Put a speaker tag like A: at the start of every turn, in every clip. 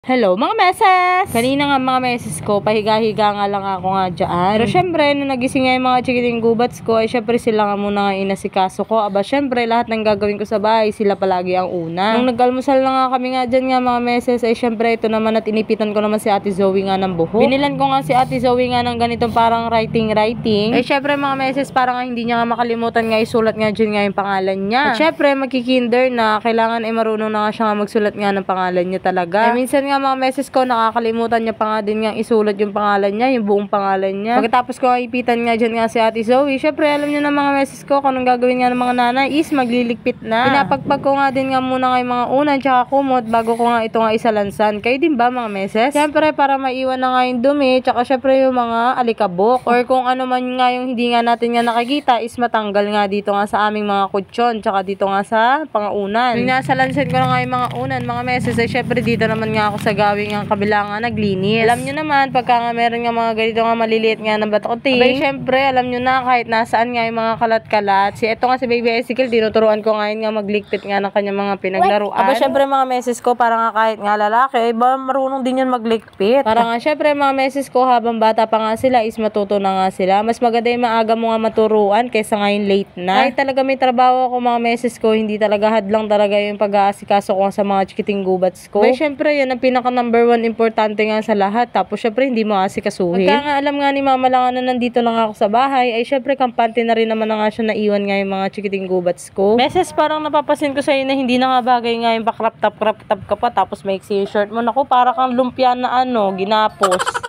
A: Hello mga meses! Kanina nga mga meses ko, pahiga-higa nga lang ako nga dyan. Pero syempre, nung nagising nga yung mga chikiting gubats ko, ay syempre sila nga muna nga inasikaso ko. Aba syempre, lahat ng gagawin ko sa bahay, sila palagi ang una. Nung nag-almusal na nga kami nga dyan nga mga meses, ay syempre ito naman at inipitan ko naman si Ate Zoe nga ng buhok. Binilan ko nga si Ate Zoe nga ng ganitong parang writing. Ay syempre mga meses, parang nga hindi niya nga makalimutan nga isulat nga dyan nga yung pangalan niya. At syempre, magkikinder na, kailangan ay marunong na nga siya nga magsulat nga ng pangalan niya talaga. Ay minsan nga mga meses ko, nakakalimutan niya pa nga din nga isulat yung pangalan niya, yung buong pangalan niya. Pagkatapos ko nga ipitan nga dyan nga si Ate Zoe, syempre alam niyo na mga meses ko kung anong gagawin nga ng mga nanay is magliligpit na. Pinapagpag ko nga din nga muna nga yung mga unan tsaka kumot bago ko nga ito nga isalansan. Kayo din ba mga meses? Syempre para maiwan na nga yung dumi tsaka syempre yung mga alikabok or kung ano man nga yung hindi nga natin nga nakikita is matanggal nga dito nga sa aming mga kutsyon tsaka dito nga sa pangaunan. Nung nasalansan ko na nga yung mga unan mga meses ay syempre dito naman nga ako sa gawin ang kabila nga naglinis. Alam nyo naman, pagka nga meron nga mga ganito nga maliliit nga ng batoting, abay syempre, alam nyo na kahit nasaan nga yung mga kalat-kalat. Ito nga si Baby Ezekiel, dinuturuan ko ngayon nga magligpit nga ng kanyang mga pinaglaruan. Aba syempre mga meses ko, para nga kahit nga lalaki, ba marunong din yun magligpit. Para nga syempre mga meses ko, habang bata pa nga sila, is matuto na nga sila. Mas maganda yung maaga mo nga maturuan kaysa ngayon late na. Kahit talaga may trabaho ako mga meses ko, hindi talaga hadlang talaga yung pag-aasikaso ko sa mga chikiting gubats ko. Abay syempre, yun ang pinaka number one importante nga sa lahat. Tapos syempre hindi mo asikasuhin. Pagka nga alam nga ni mama lang na nandito lang ako sa bahay, ay syempre kampante na rin naman na nga siya naiwan nga yung mga chikiting gubats ko. Meses parang napapasin ko sa'yo na hindi na nga bagay nga yung crop top ka pa tapos maiksi yung short mo. Naku, para kang lumpia na ginapos.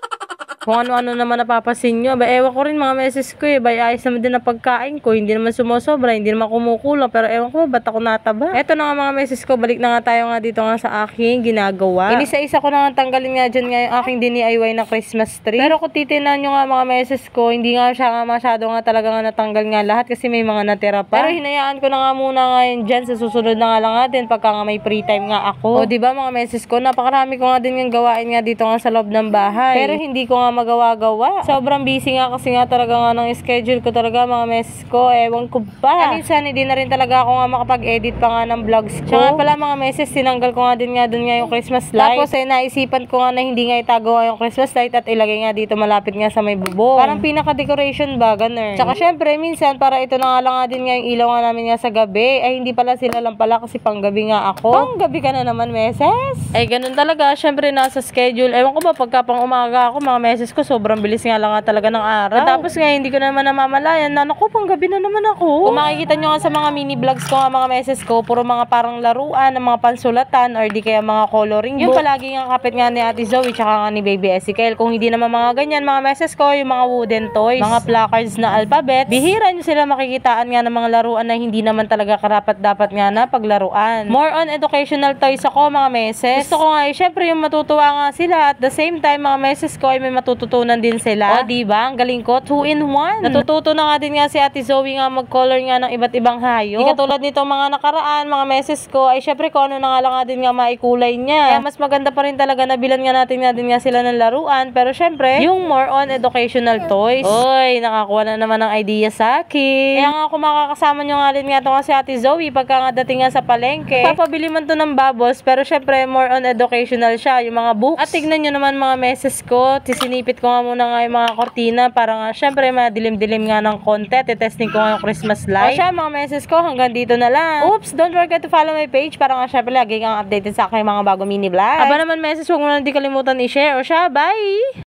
A: Kung ano-ano naman napapasin nyo. Ba, ewan ko rin mga meses ko ayos naman din na pagkain ko. Hindi naman sumusobra, hindi naman kumukulang. Pero ewan ko, ba't ako nataba? Eto na nga mga meses ko, balik na nga tayo nga dito nga sa aking ginagawa. Inisa-isa ko na nga tanggalin nga dyan nga yung aking DIY na Christmas tree. Pero kung titinan nyo nga mga meses ko, hindi nga siya nga masyado nga talaga nga natanggal nga lahat kasi may mga natira pa. Pero hinayaan ko na nga muna nga yun dyan sa susunod na nga lang natin pagka nga may free time nga ako. O diba mga meses ko, napakarami ko nga din yung gawain nga dito nga sa loob ng bahay. Pero hindi ko nga magawa-gawa. Sobrang busy nga kasi nga talaga nga ng schedule ko talaga mga meses ko. Ewan ko ba. Minsan hindi na rin talaga ako nga makapag-edit pa nga ng vlogs ko. Tsaka pala mga meses, tinanggal ko nga din nga dun nga yung Christmas light. Tapos naisipan ko nga na hindi nga itago nga yung Christmas light at ilagay nga dito malapit nga sa may bubong. Parang pinaka-decoration ba, ganun. Tsaka syempre, minsan para ito na nga lang nga din nga yung ilaw nga namin nga sa gabi. Ay hindi pala sila lang pala kasi panggabi nga ako. Panggabi ka na naman meses. Ay ganun talaga. Syempre nasa schedule. Ewan ko ba pagka pang umaga ako mga meses ko, sobrang bilis nga lang nga talaga ng araw. At tapos nga, hindi ko naman namamalayan na naku, pang gabi na naman ako. Kung makikita nyo nga sa mga mini vlogs ko nga mga meses ko, puro mga parang laruan, ng mga pansulatan, or di kaya mga coloring book. Yung palagi nga kapit nga ni Ate Zoe, tsaka nga ni Baby Ezekiel. Kung hindi naman mga ganyan, mga meses ko, yung mga wooden toys, mga placards na alphabet, bihira nyo sila makikitaan nga ng mga laruan na hindi naman talaga karapat-dapat nga na paglaruan. More on educational toys ako mga meses. Gusto ko nga, syempre yung matutuwa nga sila at the same time mga meses ko ay may matututunan din sila. O diba? Ang galing ko. 2-in-1. Natututo na nga din nga si Ate Zoe nga mag-color nga ng iba't ibang hayop. Di katulad nitong mga nakaraan, mga meses ko, ay syempre kung ano na nga lang nga din nga maikulay niya. Kaya mas maganda pa rin talaga na bilan nga natin nga din nga sila ng laruan. Pero syempre, yung more on educational toys. Oy, nakakuha na naman ng idea sa akin. Kaya nga kung makakasama nyo nga din nga ito nga si Ate Zoe, pagka nga dating nga sa palengke, papabili man to ng bubbles, pero syempre more on educational siya, yung mga books. At tignan nyo naman mga meses ko, sinipit ko nga muna nga yung mga kortina para nga syempre madilim-dilim nga ng konti. Testing ko nga yung Christmas light. O siya mga meses ko, hanggang dito na lang. Oops, don't forget to follow my page para nga syempre lagi kang updated sa aking mga bago mini vlog. Aba naman meses, huwag mo na hindi kalimutan i-share. O siya, bye!